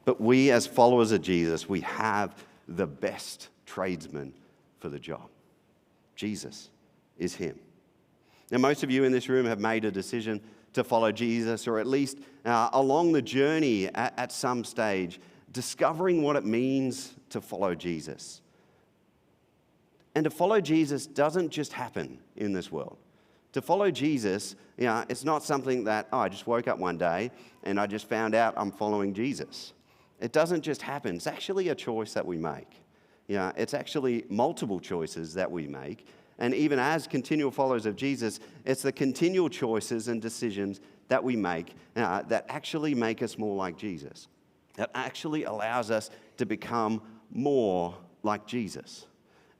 But we, as followers of Jesus, we have the best tradesman for the job. Jesus is him. Now, most of you in this room have made a decision to follow Jesus, or at least along the journey at some stage, discovering what it means to follow Jesus. And to follow Jesus doesn't just happen in this world. To follow Jesus, it's not something that, I just woke up one day and I just found out I'm following Jesus. It doesn't just happen. It's actually a choice that we make. It's actually multiple choices that we make. And even as continual followers of Jesus, it's the continual choices and decisions that we make that actually make us more like Jesus. That actually allows us to become more like Jesus.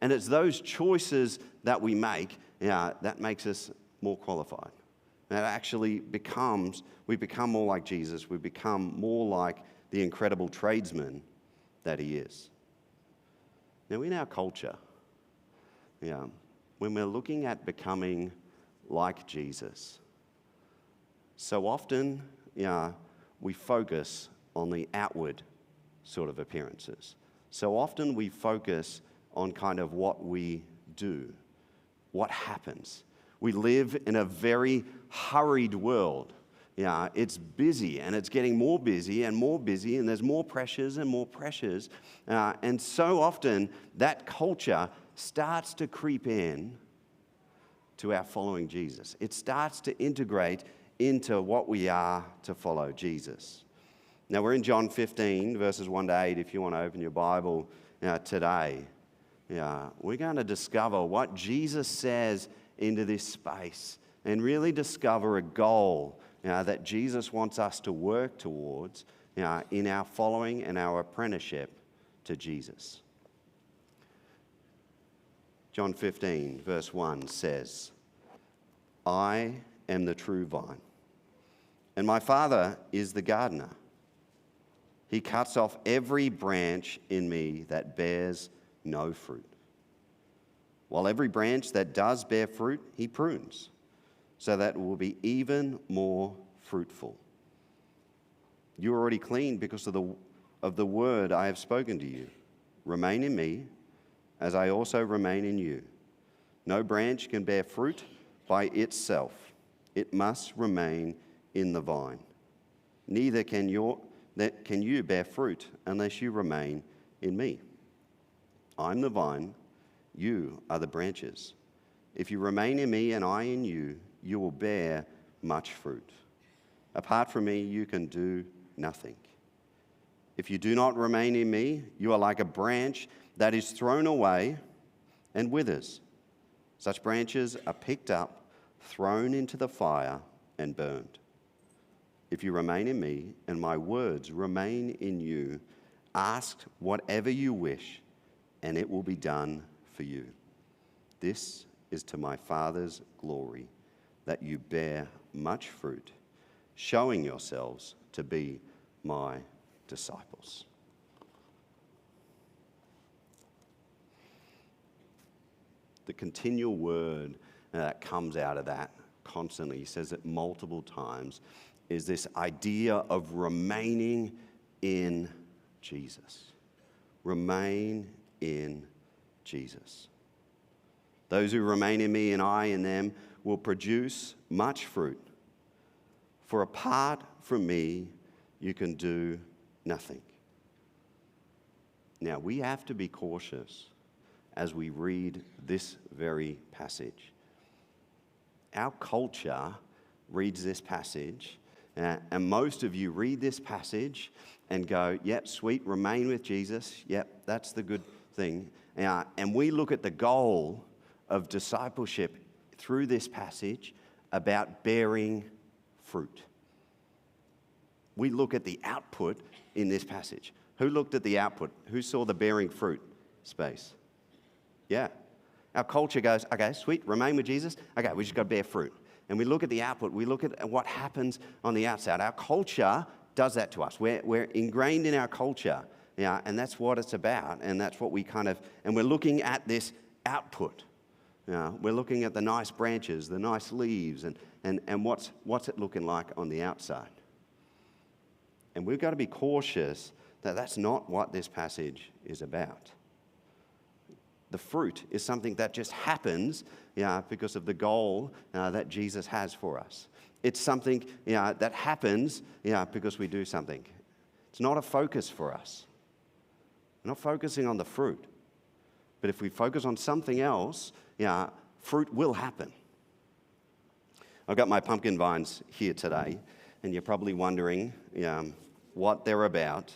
And it's those choices that we make that makes us more qualified. That actually we become more like Jesus. We become more like the incredible tradesman that he is. Now, in our culture, when we're looking at becoming like Jesus, so often we focus on the outward sort of appearances. So often we focus on kind of what we do, what happens. We live in a very hurried world. It's busy, and it's getting more busy and more busy, and there's more pressures and more pressures. And so often that culture starts to creep in to our following Jesus. It starts to integrate into what we are to follow Jesus. Now, we're in John 15, verses 1 to 8, if you want to open your Bible today. We're going to discover what Jesus says into this space and really discover a goal that Jesus wants us to work towards in our following and our apprenticeship to Jesus. John 15, verse 1 says, I am the true vine, and my Father is the gardener. He cuts off every branch in me that bears no fruit, while every branch that does bear fruit, he prunes, so that it will be even more fruitful. You are already clean because of the word I have spoken to you. Remain in me, as I also remain in you. No branch can bear fruit by itself. It must remain in the vine. Neither can you bear fruit unless you remain in me. I'm the vine, you are the branches. If you remain in me and I in you, you will bear much fruit. Apart from me, you can do nothing. If you do not remain in me, you are like a branch that is thrown away and withers. Such branches are picked up, thrown into the fire, and burned. If you remain in me and my words remain in you, ask whatever you wish, and it will be done for you. This is to my Father's glory, that you bear much fruit, showing yourselves to be my disciples. The continual word that comes out of that constantly, he says it multiple times, is this idea of remaining in Jesus. Remain in Jesus. Those who remain in me and I in them will produce much fruit. For apart from me, you can do nothing. Now, we have to be cautious as we read this very passage. Our culture reads this passage, and most of you read this passage and go, yep, sweet, remain with Jesus. Yep, that's the good thing. And we look at the goal of discipleship through this passage about bearing fruit. We look at the output in this passage. Who looked at the output? Who saw the bearing fruit space? Yeah. Our culture goes, okay, sweet, remain with Jesus. Okay, we just got to bear fruit. And we look at the output. We look at what happens on the outside. Our culture does that to us. We're ingrained in our culture, and that's what it's about. And that's what we and we're looking at this output. We're looking at the nice branches, the nice leaves, and what's it looking like on the outside. And we've got to be cautious That's not what this passage is about. The fruit is something that just happens because of the goal that Jesus has for us. It's something that happens because we do something. It's not a focus for us. We're not focusing on the fruit. But if we focus on something else, fruit will happen. I've got my pumpkin vines here today, and you're probably wondering what they're about.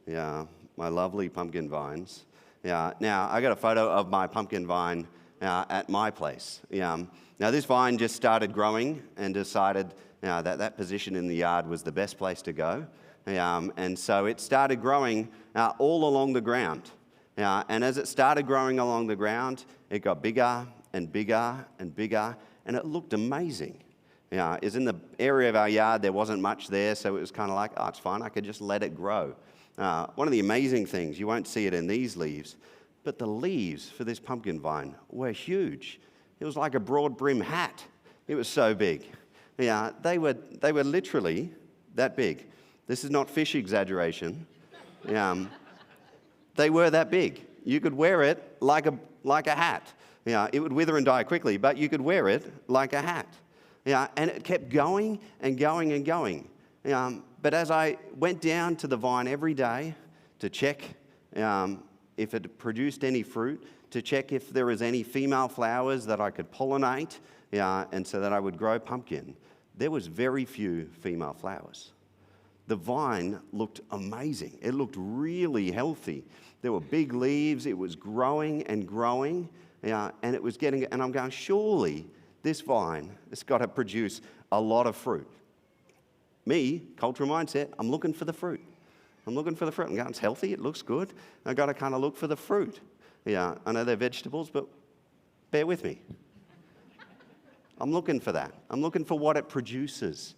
My lovely pumpkin vines. Now, I got a photo of my pumpkin vine at my place. Now, this vine just started growing and decided that position in the yard was the best place to go. And so it started growing all along the ground. And as it started growing along the ground, it got bigger and bigger and bigger, and it looked amazing. It's in the area of our yard, there wasn't much there, so it was kind of like, oh, it's fine, I could just let it grow. One of the amazing things, you won't see it in these leaves, but the leaves for this pumpkin vine were huge. It was like a broad brim hat. It was so big. They were literally that big. This is not fish exaggeration. They were that big. You could wear it like a hat. It would wither and die quickly, but you could wear it like a hat. And it kept going and going and going. But as I went down to the vine every day to check if it produced any fruit, to check if there was any female flowers that I could pollinate, and so that I would grow pumpkin, there was very few female flowers. The vine looked amazing. It looked really healthy. There were big leaves. It was growing and growing, and it was getting. And I'm going, surely this vine has got to produce a lot of fruit. Me, cultural mindset, I'm looking for the fruit. I'm looking for the fruit. I'm going, it's healthy. It looks good. I've got to kind of look for the fruit. I know they're vegetables, but bear with me. I'm looking for that. I'm looking for what it produces.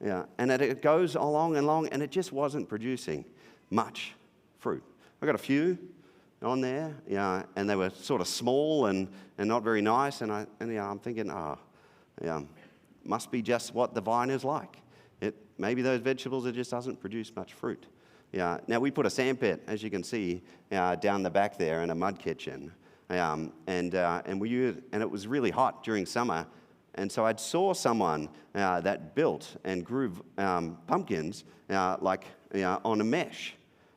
And it goes along and along, and it just wasn't producing much fruit. I got a few on there, and they were sort of small and not very nice, and I'm thinking, must be just what the vine is like. Maybe those vegetables, it just doesn't produce much fruit. Now we put a sandpit, as you can see, down the back there, in a mud kitchen, and it was really hot during summer. And so I saw someone that built and grew pumpkins on a mesh.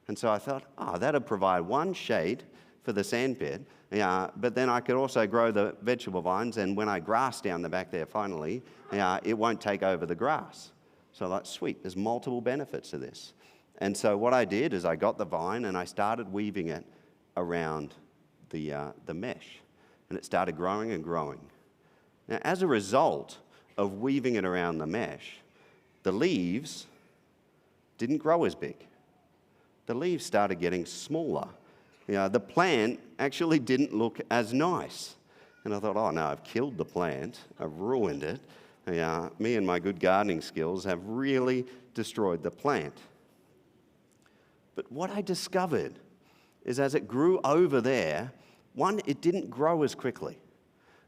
And so I thought, that'll provide one shade for the sandpit, but then I could also grow the vegetable vines, and when I grass down the back there finally, it won't take over the grass. So I thought, sweet, there's multiple benefits to this. And so what I did is I got the vine and I started weaving it around the mesh, and it started growing and growing. Now, as a result of weaving it around the mesh, the leaves didn't grow as big. The leaves started getting smaller. The plant actually didn't look as nice. And I thought, oh no, I've killed the plant. I've ruined it. Me and my good gardening skills have really destroyed the plant. But what I discovered is as it grew over there, one, it didn't grow as quickly.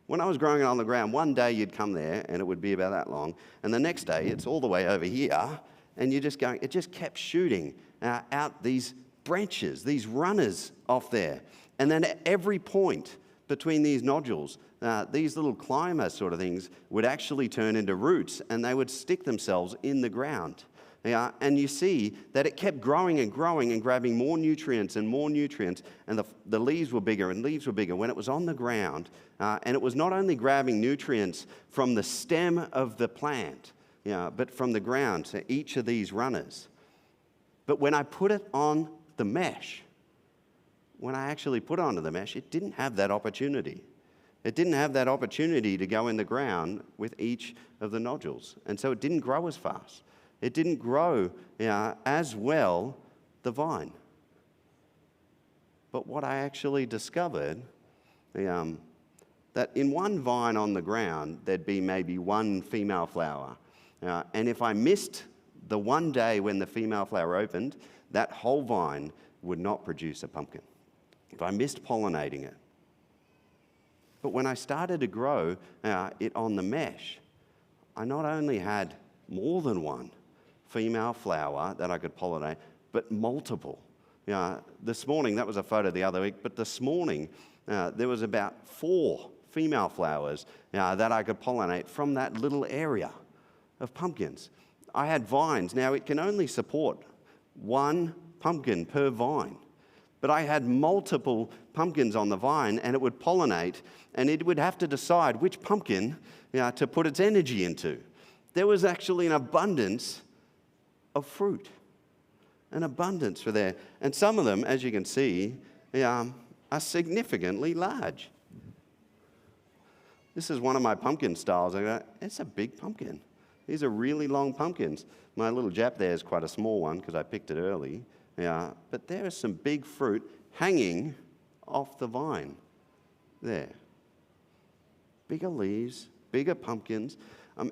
When I was growing it on the ground, one day you'd come there and it would be about that long, and the next day it's all the way over here, and you're just going, it just kept shooting out these branches, these runners off there. And then at every point between these nodules, these little climber sort of things would actually turn into roots, and they would stick themselves in the ground. And you see that it kept growing and growing and grabbing more nutrients and more nutrients, and the leaves were bigger and leaves were bigger when it was on the ground. And it was not only grabbing nutrients from the stem of the plant, but from the ground, so each of these runners. But when I put it on the mesh, when I actually put it onto the mesh, it didn't have that opportunity. It didn't have that opportunity to go in the ground with each of the nodules. And so it didn't grow as fast. It didn't grow as well, the vine. But what I actually discovered, that in one vine on the ground, there'd be maybe one female flower. And if I missed the one day when the female flower opened, that whole vine would not produce a pumpkin. If I missed pollinating it. But when I started to grow it on the mesh, I not only had more than one female flower that I could pollinate, but multiple. This morning, that was a photo the other week, but this morning there was about 4 female flowers that I could pollinate from that little area of pumpkins. I had vines. Now, it can only support 1 pumpkin per vine, but I had multiple pumpkins on the vine, and it would pollinate, and it would have to decide which pumpkin to put its energy into. There was actually an abundance of fruit, an abundance for there. And some of them, as you can see, are significantly large. This is one of my pumpkin styles. I go, it's a big pumpkin. These are really long pumpkins. My little Jap there is quite a small one because I picked it early. But there is some big fruit hanging off the vine there. Bigger leaves, bigger pumpkins.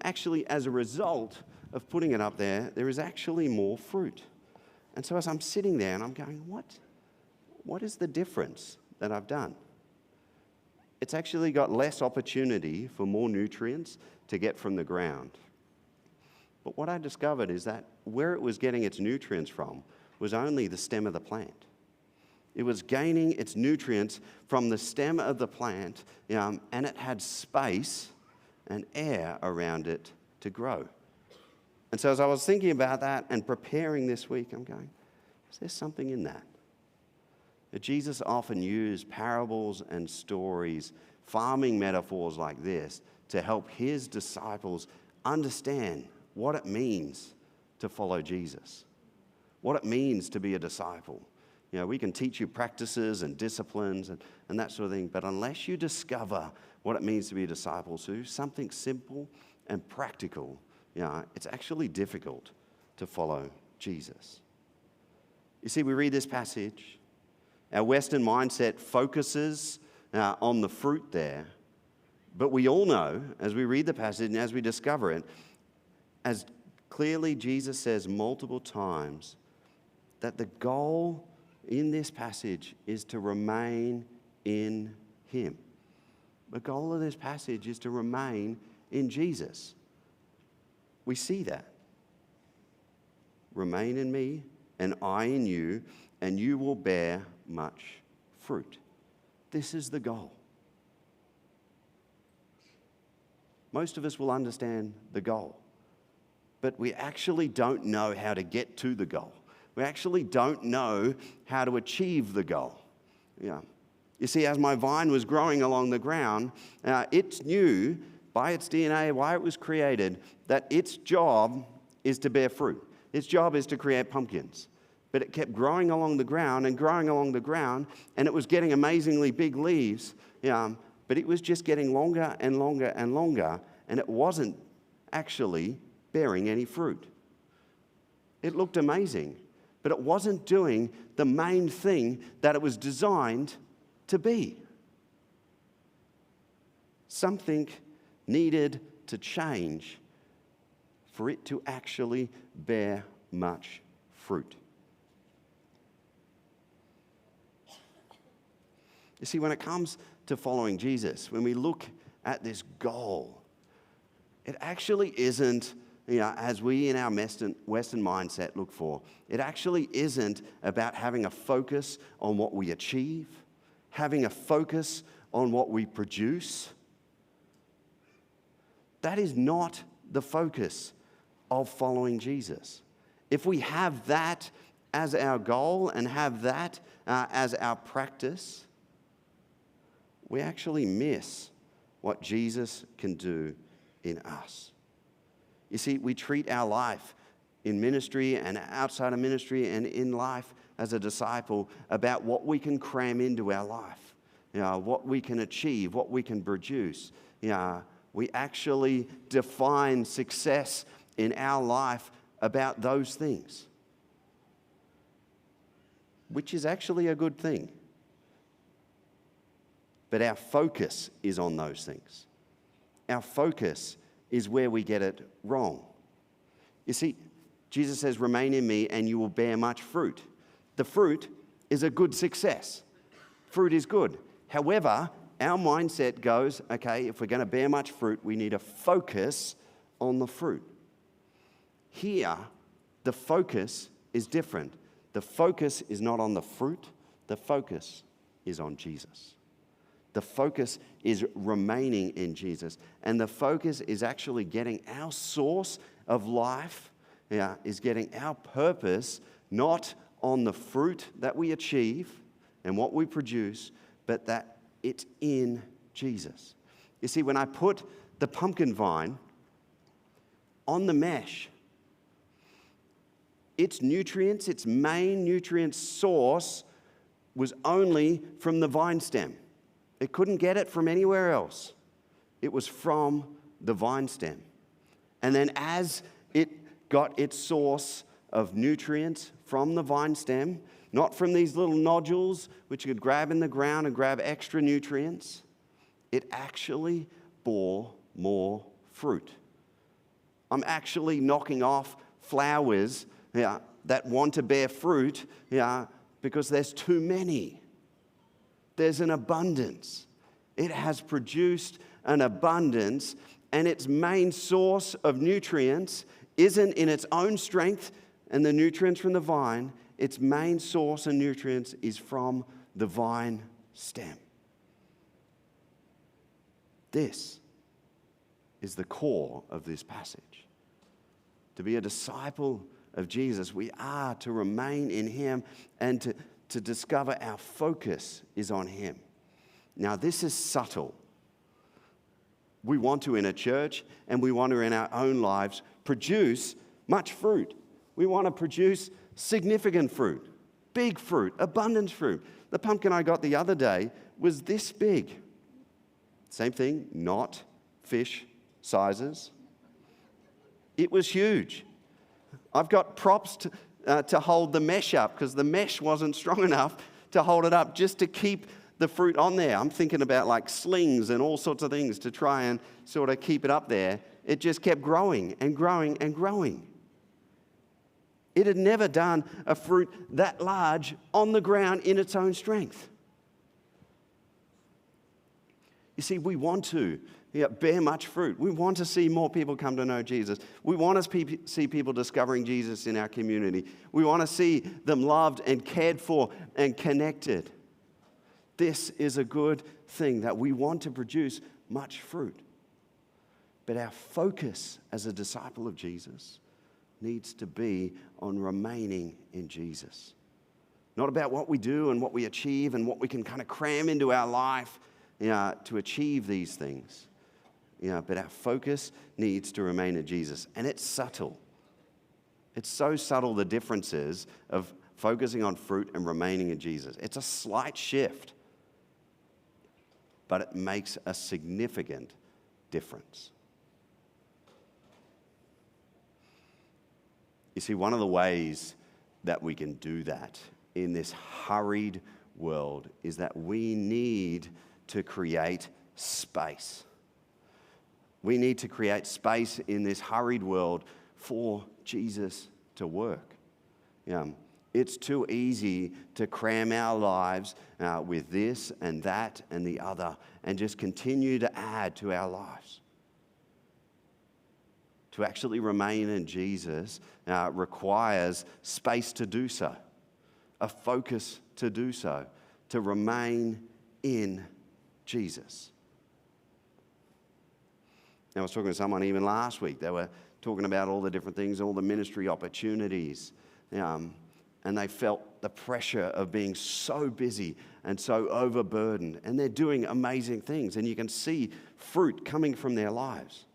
Actually, as a result of putting it up there, there is actually more fruit. And so as I'm sitting there and I'm going, what is the difference that I've done? It's actually got less opportunity for more nutrients to get from the ground. But what I discovered is that where it was getting its nutrients from was only the stem of the plant. It was gaining its nutrients from the stem of the plant, and it had space and air around it to grow. And so as I was thinking about that and preparing this week, I'm going, is there something in that? That Jesus often used parables and stories, farming metaphors like this, to help his disciples understand what it means to follow Jesus, what it means to be a disciple. We can teach you practices and disciplines and that sort of thing, but unless you discover what it means to be a disciple, so do something simple and practical, it's actually difficult to follow Jesus. You see, we read this passage. Our Western mindset focuses on the fruit there, but we all know, as we read the passage and as we discover it, as clearly Jesus says multiple times, that the goal in this passage is to remain in him. The goal of this passage is to remain in Jesus. We see that. Remain in me, and I in you, and you will bear much fruit. This is the goal. Most of us will understand the goal, but we actually don't know how to get to the goal. We actually don't know how to achieve the goal. You see, as my vine was growing along the ground, it knew by its DNA, why it was created, that its job is to bear fruit. Its job is to create pumpkins. But it kept growing along the ground and growing along the ground, and it was getting amazingly big leaves, but it was just getting longer and longer and longer, and it wasn't actually bearing any fruit. It looked amazing, but it wasn't doing the main thing that it was designed to be. Something needed to change for it to actually bear much fruit. You see, when it comes to following Jesus, when we look at this goal, it actually isn't, as we in our Western mindset look for, it actually isn't about having a focus on what we achieve, having a focus on what we produce. That is not the focus of following Jesus. If we have that as our goal and have that as our practice, we actually miss what Jesus can do in us. You see, we treat our life in ministry and outside of ministry and in life as a disciple about what we can cram into our life, what we can achieve, what we can produce. We actually define success in our life about those things, which is actually a good thing. But our focus is on those things. Our focus is where we get it wrong. You see, Jesus says, remain in me and you will bear much fruit. The fruit is a good success. Fruit is good. However, our mindset goes, okay, if we're going to bear much fruit, we need to focus on the fruit. Here, the focus is different. The focus is not on the fruit. The focus is on Jesus. The focus is remaining in Jesus. And the focus is actually getting our source of life, is getting our purpose not on the fruit that we achieve and what we produce, but that it's in Jesus. You see, when I put the pumpkin vine on the mesh, its nutrients, its main nutrient source was only from the vine stem. It couldn't get it from anywhere else. It was from the vine stem. And then as it got its source of nutrients from the vine stem, not from these little nodules which you could grab in the ground and grab extra nutrients, it actually bore more fruit. I'm actually knocking off flowers that want to bear fruit because there's too many. There's an abundance. It has produced an abundance, and its main source of nutrients isn't in its own strength and the nutrients from the vine. Its main source of nutrients is from the vine stem. This is the core of this passage. To be a disciple of Jesus, we are to remain in Him and to discover our focus is on Him. Now, this is subtle. We want to, in a church, and we want to, in our own lives, produce much fruit. We want to produce significant fruit, big fruit, abundant fruit. The pumpkin I got the other day was this big. Same thing, not fish sizes. It was huge. I've got props to hold the mesh up because the mesh wasn't strong enough to hold it up just to keep the fruit on there. I'm thinking about like slings and all sorts of things to try and sort of keep it up there. It just kept growing and growing and growing. It had never done a fruit that large on the ground in its own strength. You see, we want to bear much fruit. We want to see more people come to know Jesus. We want to see people discovering Jesus in our community. We want to see them loved and cared for and connected. This is a good thing that we want to produce much fruit. But our focus as a disciple of Jesus needs to be on remaining in Jesus. Not about what we do and what we achieve and what we can kind of cram into our life to achieve these things. But our focus needs to remain in Jesus. And it's subtle. It's so subtle, the differences of focusing on fruit and remaining in Jesus. It's a slight shift, but it makes a significant difference. You see, one of the ways that we can do that in this hurried world is that we need to create space. We need to create space in this hurried world for Jesus to work. It's too easy to cram our lives with this and that and the other and just continue to add to our lives. To actually remain in Jesus requires space to do so, a focus to do so, to remain in Jesus. Now, I was talking to someone even last week. They were talking about all the different things, all the ministry opportunities, and they felt the pressure of being so busy and so overburdened, and they're doing amazing things, and you can see fruit coming from their lives.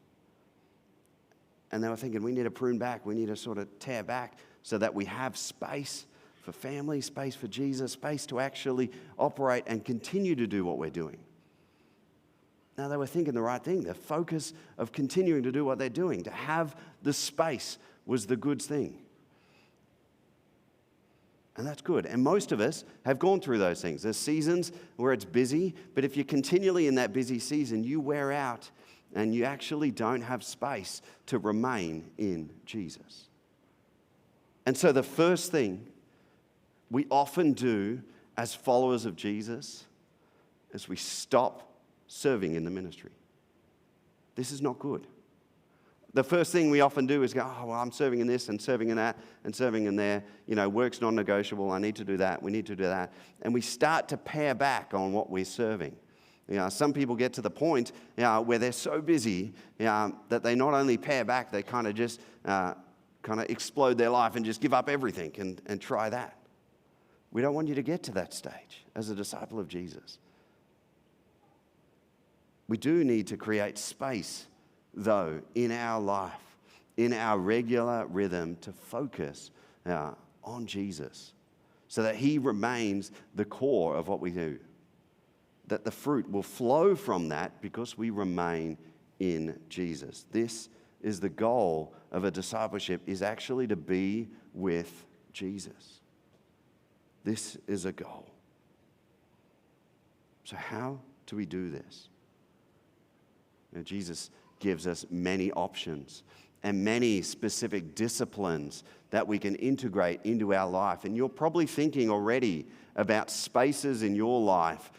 And they were thinking, we need to prune back, we need to sort of tear back so that we have space for family, space for Jesus, space to actually operate and continue to do what we're doing. Now, they were thinking the right thing. The focus of continuing to do what they're doing, to have the space, was the good thing. And that's good. And most of us have gone through those things. There's seasons where it's busy, but if you're continually in that busy season, you wear out and you actually don't have space to remain in Jesus. And so the first thing we often do as followers of Jesus is we stop serving in the ministry. This is not good. The first thing we often do is go, oh, well, I'm serving in this and serving in that and serving in there. Work's non-negotiable. I need to do that. We need to do that. And we start to pare back on what we're serving. Some people get to the point where they're so busy that they not only pare back, they kind of just explode their life and just give up everything and try that. We don't want you to get to that stage as a disciple of Jesus. We do need to create space, though, in our life, in our regular rhythm, to focus on Jesus so that he remains the core of what we do. That the fruit will flow from that because we remain in Jesus. This is the goal of a discipleship, is actually to be with Jesus. This is a goal. So how do we do this? Jesus gives us many options and many specific disciplines that we can integrate into our life. And you're probably thinking already about spaces in your life,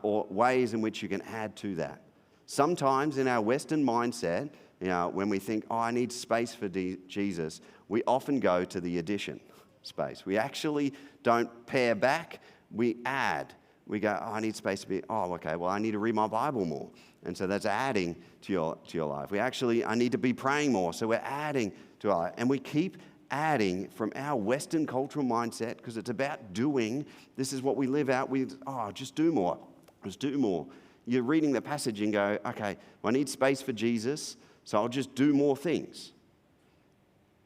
or ways in which you can add to that. Sometimes in our Western mindset, when we think, I need space for Jesus, we often go to the addition space. We actually don't pare back, we add. We go, I need space to be, okay, well, I need to read my Bible more. And so that's adding to your life. I need to be praying more, so we're adding to our life. And we keep adding from our Western cultural mindset, because it's about doing. This is what we live out. Just do more. Just do more. You're reading the passage and go, okay, well, I need space for Jesus, so I'll just do more things.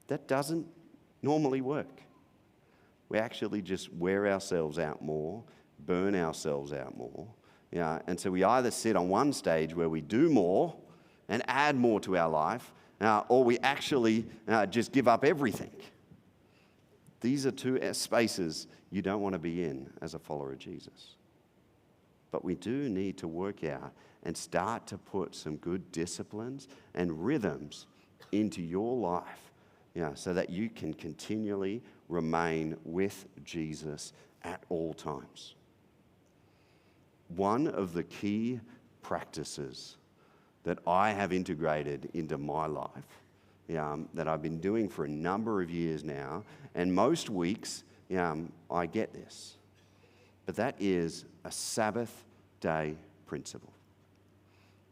That doesn't normally work. We actually just wear ourselves out more, burn ourselves out more. And so we either sit on one stage where we do more and add more to our life, or we actually just give up everything. These are two spaces you don't want to be in as a follower of Jesus. But we do need to work out and start to put some good disciplines and rhythms into your life, so that you can continually remain with Jesus at all times. One of the key practices that I have integrated into my life, that I've been doing for a number of years now, and most weeks I get this, but that is a Sabbath day principle.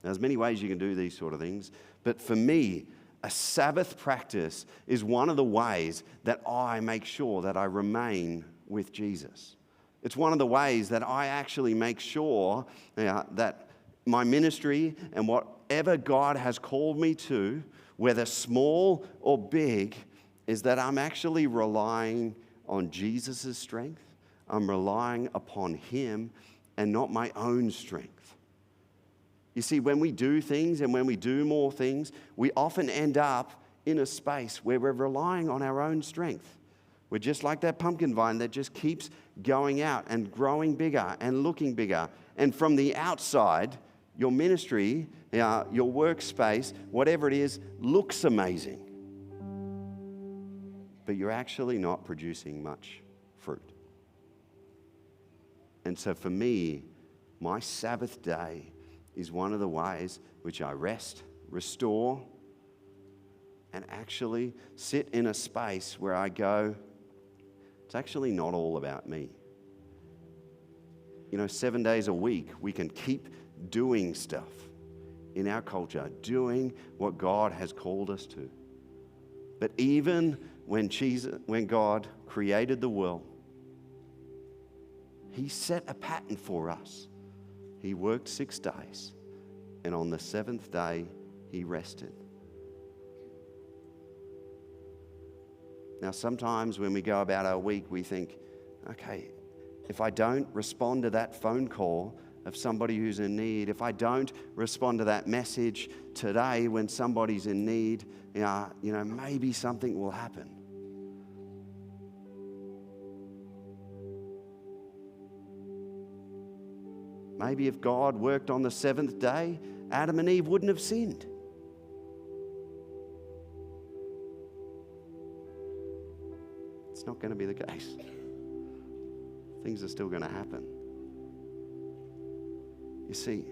Now, there's many ways you can do these sort of things, but for me, a Sabbath practice is one of the ways that I make sure that I remain with Jesus. It's one of the ways that I actually make sure that my ministry and whatever God has called me to, whether small or big, is that I'm actually relying on Jesus' strength. I'm relying upon him and not my own strength. You see, when we do things and when we do more things, we often end up in a space where we're relying on our own strength. We're just like that pumpkin vine that just keeps going out and growing bigger and looking bigger. And from the outside, your ministry, your workspace, whatever it is, looks amazing. But you're actually not producing much fruit. And so for me, my Sabbath day is one of the ways which I rest, restore, and actually sit in a space where I go, it's actually not all about me. 7 days a week, we can keep doing stuff in our culture, doing what God has called us to. But even when God created the world, he set a pattern for us. He worked 6 days, and on the 7th day, he rested. Now, sometimes when we go about our week, we think, okay, if I don't respond to that phone call of somebody who's in need, if I don't respond to that message today when somebody's in need, maybe something will happen. Maybe if God worked on the 7th day, Adam and Eve wouldn't have sinned. It's not going to be the case. Things are still going to happen. You see,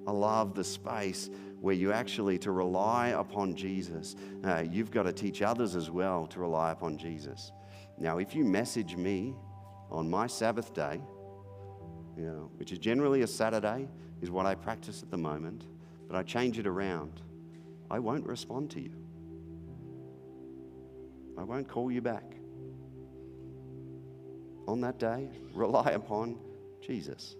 I love the space where you actually, to rely upon Jesus, you've got to teach others as well to rely upon Jesus. Now, if you message me on my Sabbath day, which is generally a Saturday, is what I practice at the moment, but I change it around, I won't respond to you. I won't call you back. On that day, rely upon Jesus.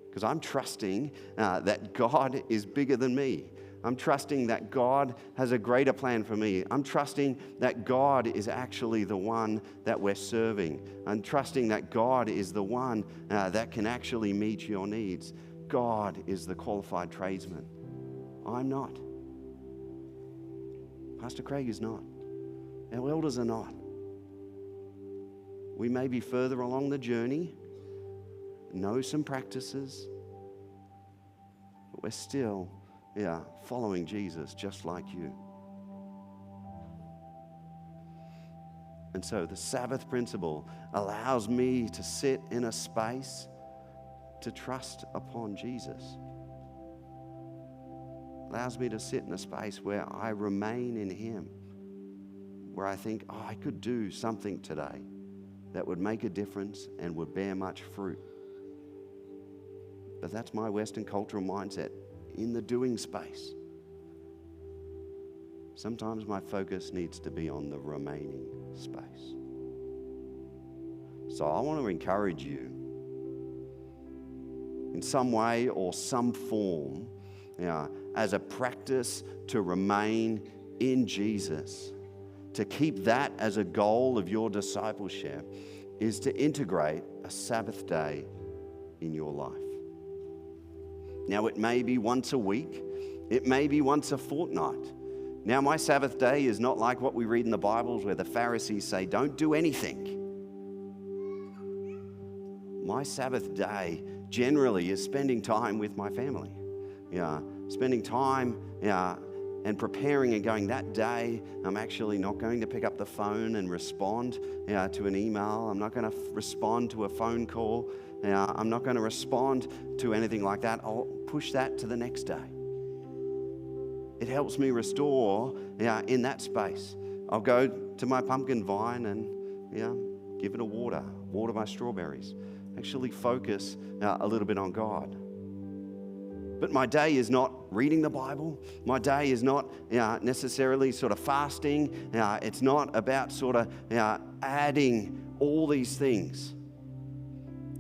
Because I'm trusting that God is bigger than me. I'm trusting that God has a greater plan for me. I'm trusting that God is actually the one that we're serving. I'm trusting that God is the one that can actually meet your needs. God is the qualified tradesman. I'm not. Pastor Craig is not. Our elders are not. We may be further along the journey, know some practices, but we're still, following Jesus just like you. And so the Sabbath principle allows me to sit in a space to trust upon Jesus. Allows me to sit in a space where I remain in Him, where I think, I could do something today that would make a difference and would bear much fruit. But that's my Western cultural mindset, in the doing space. Sometimes my focus needs to be on the remaining space. So I want to encourage you in some way or some form, as a practice to remain in Jesus, to keep that as a goal of your discipleship, is to integrate a Sabbath day in your life. Now, it may be once a week, it may be once a fortnight. Now, my Sabbath day is not like what we read in the Bibles where the Pharisees say, don't do anything. My Sabbath day generally is spending time with my family. Spending time and preparing and going, that day I'm actually not going to pick up the phone and respond to an email. I'm not going to respond to a phone call. I'm not going to respond to anything like that. I'll push that to the next day. It helps me restore in that space. I'll go to my pumpkin vine and give it a water my strawberries. Actually focus a little bit on God. But my day is not reading the Bible. My day is not necessarily sort of fasting. It's not about sort of adding all these things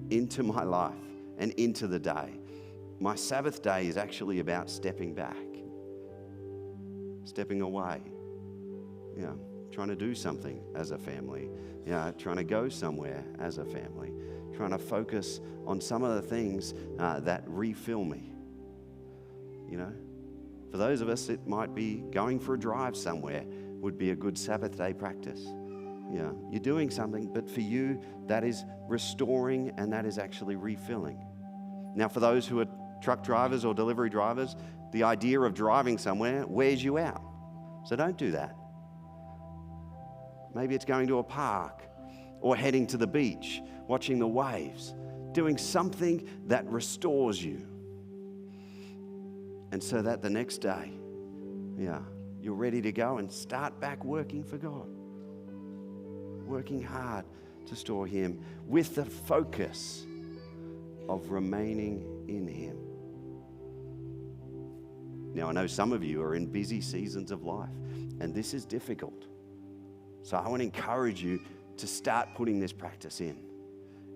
into my life and into the day. My Sabbath day is actually about stepping back, stepping away, trying to do something as a family, trying to go somewhere as a family, trying to focus on some of the things that refill me. For those of us, it might be going for a drive somewhere would be a good Sabbath day practice. You're doing something, but for you, that is restoring and that is actually refilling. Now, for those who are truck drivers or delivery drivers, the idea of driving somewhere wears you out. So don't do that. Maybe it's going to a park or heading to the beach, watching the waves, doing something that restores you. And so that the next day, you're ready to go and start back working for God. Working hard to store Him with the focus of remaining in Him. Now, I know some of you are in busy seasons of life, and this is difficult. So I want to encourage you to start putting this practice in.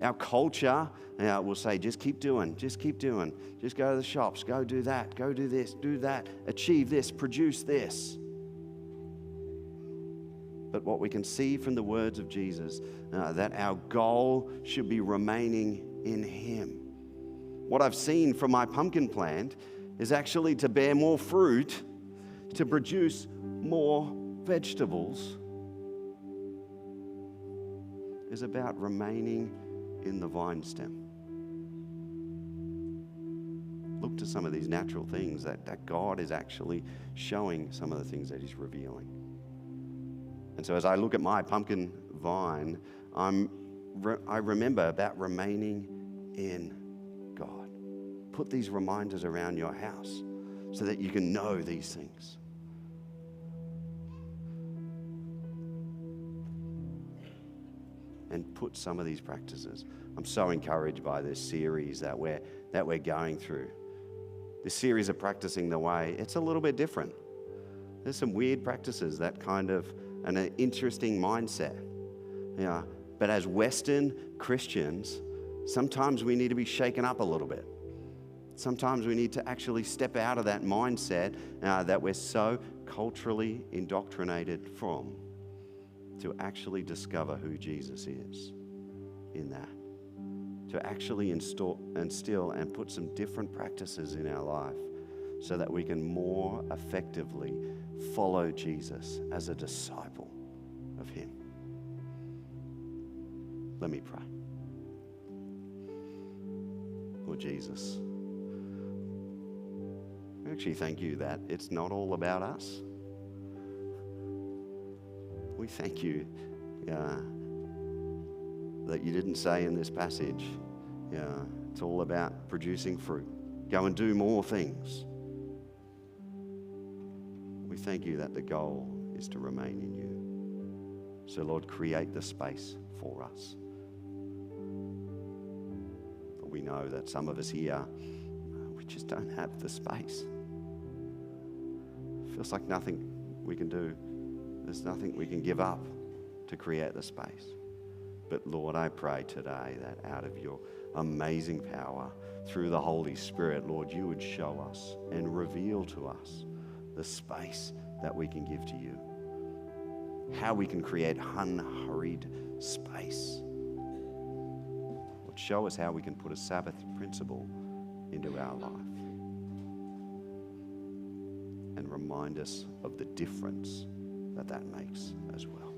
Our culture will say, just keep doing, just go to the shops, go do that, go do this, do that, achieve this, produce this. But what we can see from the words of Jesus, that our goal should be remaining in Him. What I've seen from my pumpkin plant is actually to bear more fruit, to produce more vegetables, is about remaining in the vine stem. Look to some of these natural things that God is actually showing some of the things that He's revealing. And so as I look at my pumpkin vine, I remember about remaining in God. Put these reminders around your house so that you can know these things. And put some of these practices. I'm so encouraged by this series that we're going through. This series of practicing the way, it's a little bit different. There's some weird practices, that kind of an interesting mindset. Yeah. But as Western Christians, sometimes we need to be shaken up a little bit. Sometimes we need to actually step out of that mindset that we're so culturally indoctrinated from, to actually discover who Jesus is in that. To actually instill and put some different practices in our life so that we can more effectively follow Jesus as a disciple of him. Let me pray. Lord Jesus, we actually thank you that it's not all about us. We thank you that you didn't say in this passage, it's all about producing fruit. Go and do more things. We thank you that the goal is to remain in you. So Lord, create the space for us. But we know that some of us here, we just don't have the space. It feels like nothing we can do. There's nothing we can give up to create the space. But Lord, I pray today that out of your amazing power, through the Holy Spirit, Lord, you would show us and reveal to us the space that we can give to you. How we can create unhurried space. Lord, show us how we can put a Sabbath principle into our life. And remind us of the difference that makes as well.